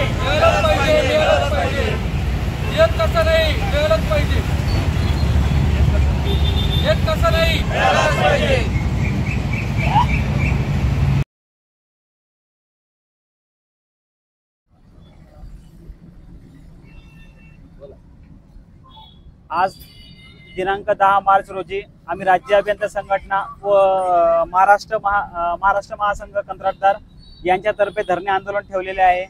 मिळालंच पाहिजे, मिळालंच पाहिजे. येत कसं नाही, मिळालंच पाहिजे. येत कसं नाही, मिळालंच पाहिजे. आज दिनांक 10 मार्च रोजी आम्ही राज्य अभियंता संघटना व महाराष्ट्र महासंघ कंत्राटदार यांच्यातर्फे धरणे आंदोलन ठेवलेले आहे.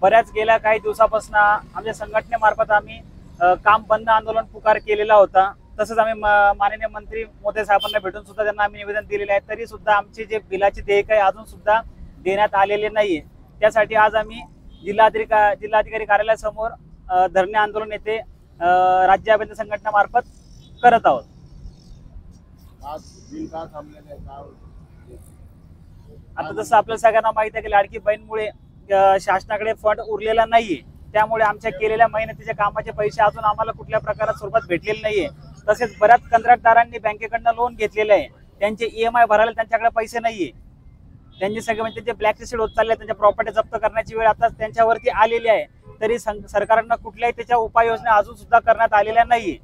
बऱ्याच गेल्या काही दिवसापासून आमच्या संघटनेमार्फत आम्ही काम बंद आंदोलन पुकार केलेला होता. तसंच आम्ही माननीय मंत्री मोदी साहेबांना भेटून सुद्धा त्यांना आम्ही निवेदन दिलेले आहे. तरी सुद्धा आमचे जे बिलाचे देयक आहे अजून सुद्धा देण्यात आलेले नाहीये. त्यासाठी आज आम्ही जिल्हाधिकारी कार्यालयासमोर धरणे आंदोलन येथे राज्य अभियंता संघटना मार्फत करत आहोत. आता जसं आपल्या सगळ्यांना माहिती आहे की लाडकी बहीणमुळे शासनाकडे फंड उरलेला नाहीये. त्यामुळे आमच्या केलेल्या मेहनतीच्या कामाचे पैसे अजून आम्हाला कुठल्या प्रकारात स्वरूपात भेटलेले नाहीये. तसेच बऱ्याच कंत्राटदारांनी बँकेकडनं लोन घेतलेलं आहे. त्यांचे EMI भरायला त्यांच्याकडे पैसे नाहीये. त्यांचे सगळे म्हणजे जे ब्लॅकलिस्टेड होत चालले, त्यांच्या प्रॉपर्टी जप्त करण्याची वेळ आता त्यांच्यावरती आलेली आहे. तरी सरकारनं कुठल्याही त्याच्या उपाययोजना अजून सुद्धा करण्यात आलेल्या नाहीये.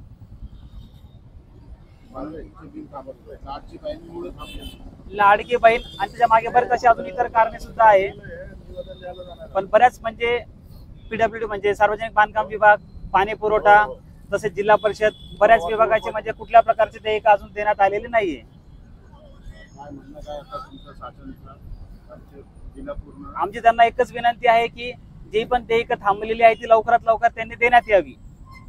लाडकी बहीण आणि त्याच्या मागे बरेच असे अजून इतर कारणे सुद्धा आहे. पण बऱ्याच म्हणजे PWD म्हणजे सार्वजनिक बांधकाम विभाग, पाणी पुरवठा, तसेच जिल्हा परिषद बऱ्याच विभागाचे म्हणजे कुठल्या प्रकारचे देयक अजून देण्यात आलेले नाहीये. आमची त्यांना एकच विनंती आहे की जे पण देयक थांबलेली आहे ती लवकरात लवकर त्यांनी देण्यात यावी.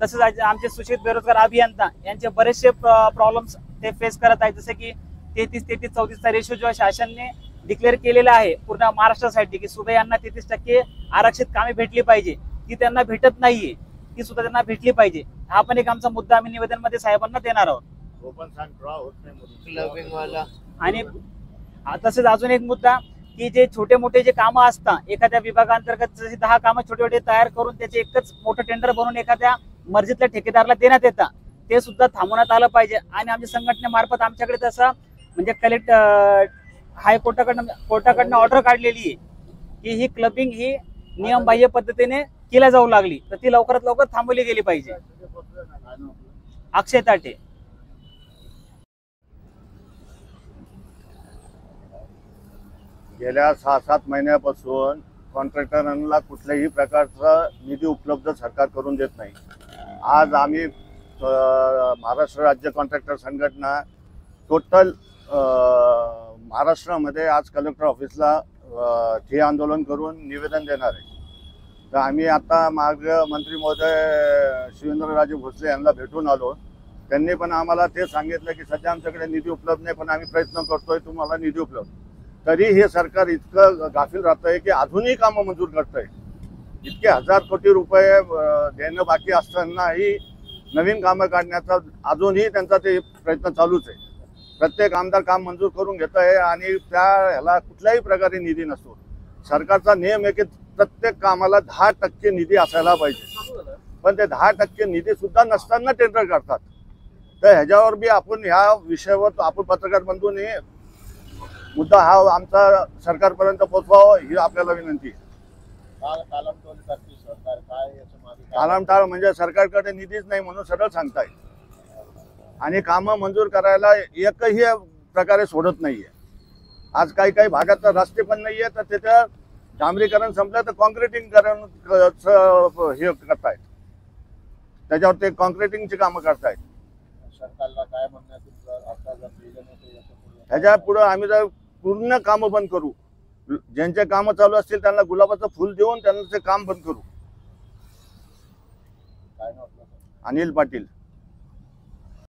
तसंच आमचे सूचित बेरोजगार अभियंता यांचे बरेचसे प्रॉब्लेम्स ते फेस करत आहेत. जसे की 33-34चा रेशो जो शासनाने डिक्लेअर केलेला आहे पूर्ण महाराष्ट्रासाठी की सुद्धा यांना 33% आरक्षित कामे भेटली पाहिजे, ती त्यांना भेटत नाहीये. ती सुद्धा त्यांना भेटली पाहिजे. हा पण एक आमचा मुद्दा आम्ही निवेदन मध्ये साहेबांना देणार आहोत. आणि तसेच अजून एक मुद्दा की जे छोटे मोठे जे कामं असतात एखाद्या विभागांतर्गत जसे 10 कामं छोटे छोटे तयार करून त्याचे एकच मोठं टेंडर बनवून एखाद्या मर्जीतल्या ठेकेदाराला देण्यात येतात, ते सुद्धा थांबवण्यात आलं पाहिजे. आणि आमच्या संघटनेमार्फत आमच्याकडे तसं म्हणजे कोर्टाकडनं ऑर्डर काढलेली आहे की ही क्लबिंग ही नियमबाह्य पद्धतीने केल्या जाऊ लागली, तर ती लवकरात लवकर थांबवली गेली पाहिजे. अक्षय ताटे. गेल्या 6-7 महिन्यापासून कॉन्ट्रॅक्टरांना कुठल्याही प्रकारचा निधी उपलब्ध सरकार करून देत नाही. आज आम्ही महाराष्ट्र राज्य कॉन्ट्रॅक्टर संघटना टोटल महाराष्ट्रामध्ये आज कलेक्टर ऑफिसला ठिय्या आंदोलन करून निवेदन देणार आहे. तर आम्ही आता मंत्री महोदय शिवेंद्रराजे भोसले यांना भेटून आलो. त्यांनी पण आम्हाला ते सांगितलं की सध्या आमच्याकडे निधी उपलब्ध नाही, पण आम्ही प्रयत्न करतोय तुम्हाला निधी उपलब्ध. तरी हे सरकार इतकं गाफील राहतंय की अजूनही कामं मंजूर करतंय. इतके 1000 कोटी रुपये देणं बाकी असतानाही नवीन कामं काढण्याचा अजूनही त्यांचा ते प्रयत्न चालूच आहे. प्रत्येक आमदार काम मंजूर करून घेत आहे आणि ह्याला कुठल्याही प्रकारे निधी नसतो. सरकारचा नियम आहे की प्रत्येक कामाला 10% निधी असायला पाहिजे, पण ते 10% निधी सुद्धा नसताना टेंडर करतात. तर ह्याच्यावर बी आपण ह्या विषयावर आपण पत्रकार बंधूंनी मुद्दा हा आमचा सरकारपर्यंत पोहोचवावा ही आपल्याला विनंती आहे. टाळमटाळ म्हणजे सरकारकडे निधीच नाही म्हणून सरळ सांगताय आणि कामं मंजूर करायला एकही प्रकारे सोडत नाहीये. आज काही काही भागात तर रस्ते पण नाहीये, तर तिथे डांबरीकरण संपलं तर कॉन्क्रिटिंगकरण हे करतायत, त्याच्यावर ते कॉन्क्रिटिंगची कामं करतायत. सरकारला काय म्हणणं ह्याच्या पुढे आम्ही जर पूर्ण कामं बंद करू, ज्यांचे कामं चालू असतील त्यांना गुलाबाचं फुल देऊन त्यांना ते काम बंद करू. अनिल पाटील.